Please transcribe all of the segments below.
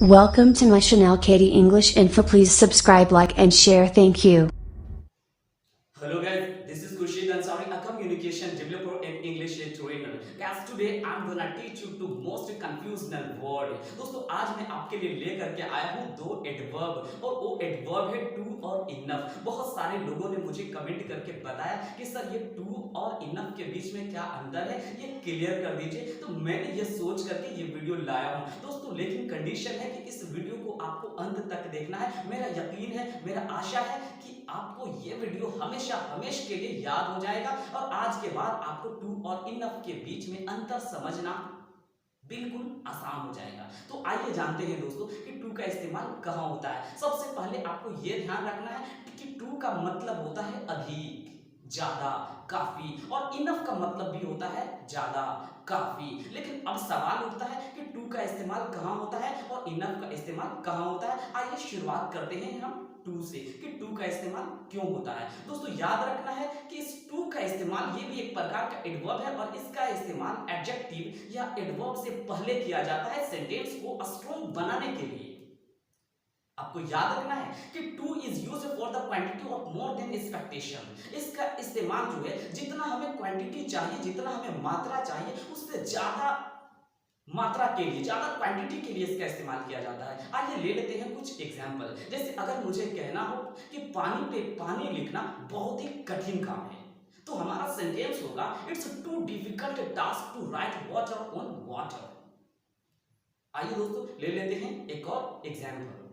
Welcome to my Chanel Katie English info. Please subscribe, like and share. Thank you. Hello guys, this is Khurshid Ansari, a communication developer and English trainer. Guys, today I'm gonna teach you two most confusional word. दोस्तों आज मैं आपके लिए लेकर के आया हूँ दो एडवर्ब और वो एडवर्ब है टू और इनफ। बहुत सारे लोगों ने मुझे कमेंट करके बताया कि सर ये टू और इनफ के बीच में क्या अंतर है, ये क्लियर कर दीजिए। तो मैंने ये सोच करके ये वीडियो लाया हूँ दोस्तों, लेकिन कंडीशन है कि इस वीडियो को आपको अंत तक देखना है। मेरा यकीन है, मेरा आशा है कि आपको ये वीडियो हमेशा हमेशा के लिए याद हो जाएगा और आज के बाद आपको टू और इनफ के बीच में अंतर समझना बिल्कुल आसान हो जाएगा। तो आइए जानते हैं दोस्तों कि टू का इस्तेमाल कहां होता है। सबसे पहले आपको यह ध्यान रखना है कि टू का मतलब होता है अधिक, ज्यादा, काफी, और इनफ का मतलब भी होता है ज्यादा, काफी। लेकिन अब सवाल उठता है कि टू का इस्तेमाल कहां होता है और इनफ का इस्तेमाल कहां होता है। आइए शुरुआत करते हैं हम टू से कि टू का इस्तेमाल क्यों होता है। दोस्तों याद रखना है कि इस टू का इस्तेमाल ये भी एक प्रकार का एडवर्ब है और इसका इस्तेमाल एडजेक्टिव या एडवर्ब से पहले किया जाता है सेंटेंस को स्ट्रॉन्ग बनाने के लिए। आपको याद रखना है कि two is use for the quantity of more than expectation. इसका इस्तेमाल जो है, जितना हमें क्वांटिटी चाहिए, जितना हमें मात्रा चाहिए, उससे ज्यादा मात्रा के लिए, ज्यादा क्वांटिटी के लिए इसका इस्तेमाल किया जाता है। आइए ले लेते हैं कुछ एग्जांपल। जैसे अगर मुझे कहना हो कि पानी पे पानी लिखना बहुत ही कठिन काम है, तो हमारा सेंटेंस होगा it's too difficult task to write water on water. आइए दोस्तों ले लेते हैं एक और एग्जांपल।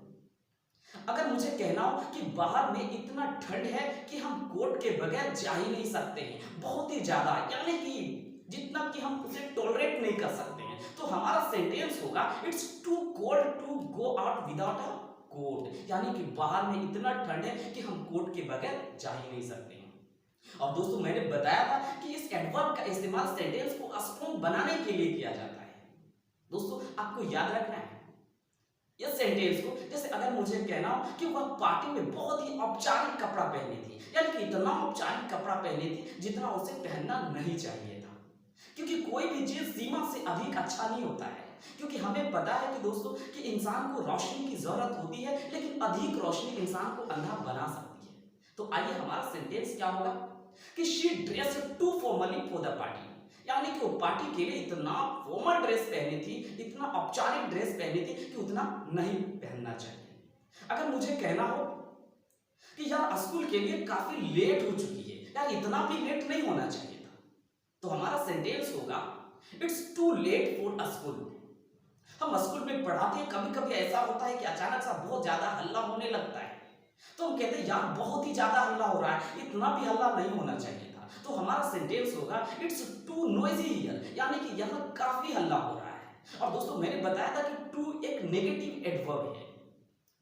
अगर मुझे कहना हो कि बाहर में इतना ठंड है कि हम कोट के बगैर जा ही नहीं सकते हैं, बहुत ही ज्यादा, यानी कि जितना कि हम उसे टॉलरेट नहीं कर सकते हैं, तो हमारा सेंटेंस होगा it's too cold to go out without a coat. यानी कि बाहर में इतना ठंड है कि हम कोट के बगैर जा ही नहीं सकते हैं। और दोस्तों मैंने बताया था कि इस एडवर्ब का इस्तेमाल सेंटेंस को स्ट्रॉन्ग बनाने के लिए किया जाता है। दोस्तों आपको याद रखना है इस सेंटेंस को। जैसे अगर मुझे कहना हो कि वह पार्टी में बहुत ही औपचारिक कपड़ा पहनी थी, यानी कि इतना औपचारिक कपड़ा पहनी थी जितना उसे पहनना नहीं चाहिए था, क्योंकि कोई भी चीज सीमा से अधिक अच्छा नहीं होता है। क्योंकि हमें पता है कि दोस्तों कि इंसान को रोशनी की जरूरत होती है, लेकिन अधिक रोशनी इंसान को अंधा बना सकती है। तो आइए हमारा सेंटेंस क्या होगा कि she dressed too formally for the party, यानी कि वो पार्टी के लिए इतना फॉर्मल ड्रेस पहनी थी, इतना औपचारिक ड्रेस पहनी थी कि उतना नहीं पहनना चाहिए। अगर मुझे कहना हो कि यार स्कूल के लिए काफी लेट हो चुकी है, यार इतना भी लेट नहीं होना चाहिए था, तो हमारा सेंटेंस होगा it's too late for school. हम स्कूल में पढ़ाते हैं, कभी कभी ऐसा होता है कि अचानक सा बहुत ज्यादा हल्ला होने लगता है, तो हम कहते हैं यार बहुत ही ज्यादा हल्ला हो रहा है, इतना भी हल्ला नहीं होना चाहिए था। तो हमारा सेंटेंस होगा इट्स टू नॉइजी हियर, यानी कि यहाँ काफी हल्ला हो रहा है। और दोस्तों मैंने बताया था कि टू एक नेगेटिव एडवर्ब है,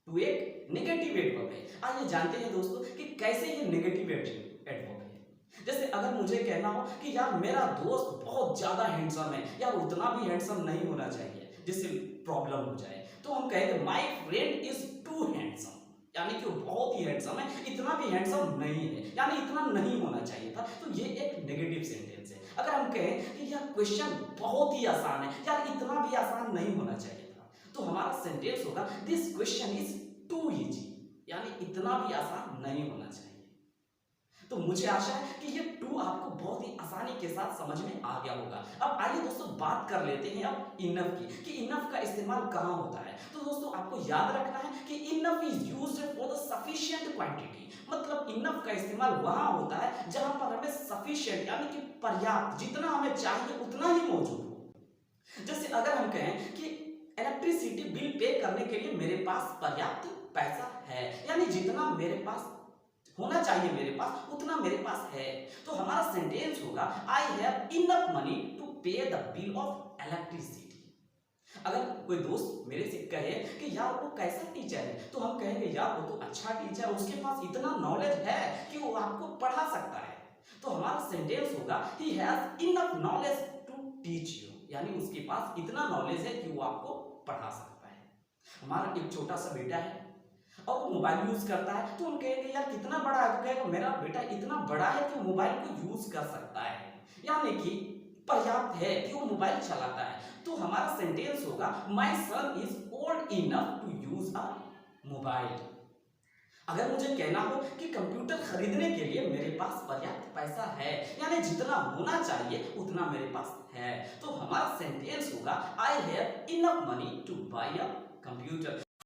टू एक नेगेटिव एडवर्ब है। आइए जानते हैं दोस्तों कि कैसे ये नेगेटिव एडवर्ब है। जैसे अगर मुझे कहना हो कि यार मेरा दोस्त बहुत ज्यादा हैंडसम है, यार उतना भी हैंडसम नहीं होना चाहिए जिससे प्रॉब्लम हो जाए, तो हम कहेंगे my friend is too handsome, यानी कि वो बहुत ही हैंडसम है, इतना भी हैंडसम नहीं है, यानी इतना नहीं होना चाहिए था। तो ये एक नेगेटिव सेंटेंस है। अगर हम कहें कि यार क्वेश्चन बहुत ही आसान है, यार इतना भी आसान नहीं होना चाहिए था, तो हमारा सेंटेंस होगा this question is too easy, यानी इतना भी आसान नहीं होना चाहिए। तो मुझे आशा है कि ये टू आपको बहुत ही आसानी के साथ समझ में आ गया होगा। अब आइए दोस्तों बात कर लेते हैं अब इनफ की कि इनफ का इस्तेमाल कहां होता है। तो दोस्तों आपको याद रखना है कि enough is used for the sufficient quantity, मतलब इनफ का इस्तेमाल वहां होता है जहां पर हमें सफिशिएंट यानी कि पर्याप्त, जितना हमें चाहिए उतना ही मौजूद हो। जैसे अगर हम कहें कि इलेक्ट्रिसिटी बिल पे करने के लिए मेरे पास पर्याप्त पैसा है, यानी जितना मेरे पास होना चाहिए मेरे पास उतना मेरे पास है, तो हमारा सेंटेंस होगा I have enough money to pay the bill of electricity. अगर कोई दोस्त मेरे से कहे कि यार वो कैसा टीचर है, तो हम कहेंगे यार वो तो अच्छा टीचर है, उसके पास इतना नॉलेज है कि वो आपको पढ़ा सकता है। तो हमारा सेंटेंस होगा he has enough knowledge to teach you, यानी उसके पास इतना नॉलेज है कि वो आपको पढ़ा सकता है। हमारा एक छोटा सा बेटा है और वो मोबाइल यूज करता है, तो हम कहेंगे यार कितना बड़ा है, तो कहेगा मेरा बेटा इतना बड़ा है कि मोबाइल को यूज कर सकता है, यानी कि पर्याप्त है कि वो मोबाइल चलाता है, तो हमारा सेंटेंस होगा my son is old enough to use a mobile. अगर मुझे कहना हो कि कंप्यूटर खरीदने के लिए मेरे पास पर्याप्त पैसा है, यानी जितना होना चाहिए उतना मेरे पास है, तो हमारा सेंटेंस होगा I have enough money to buy a computer.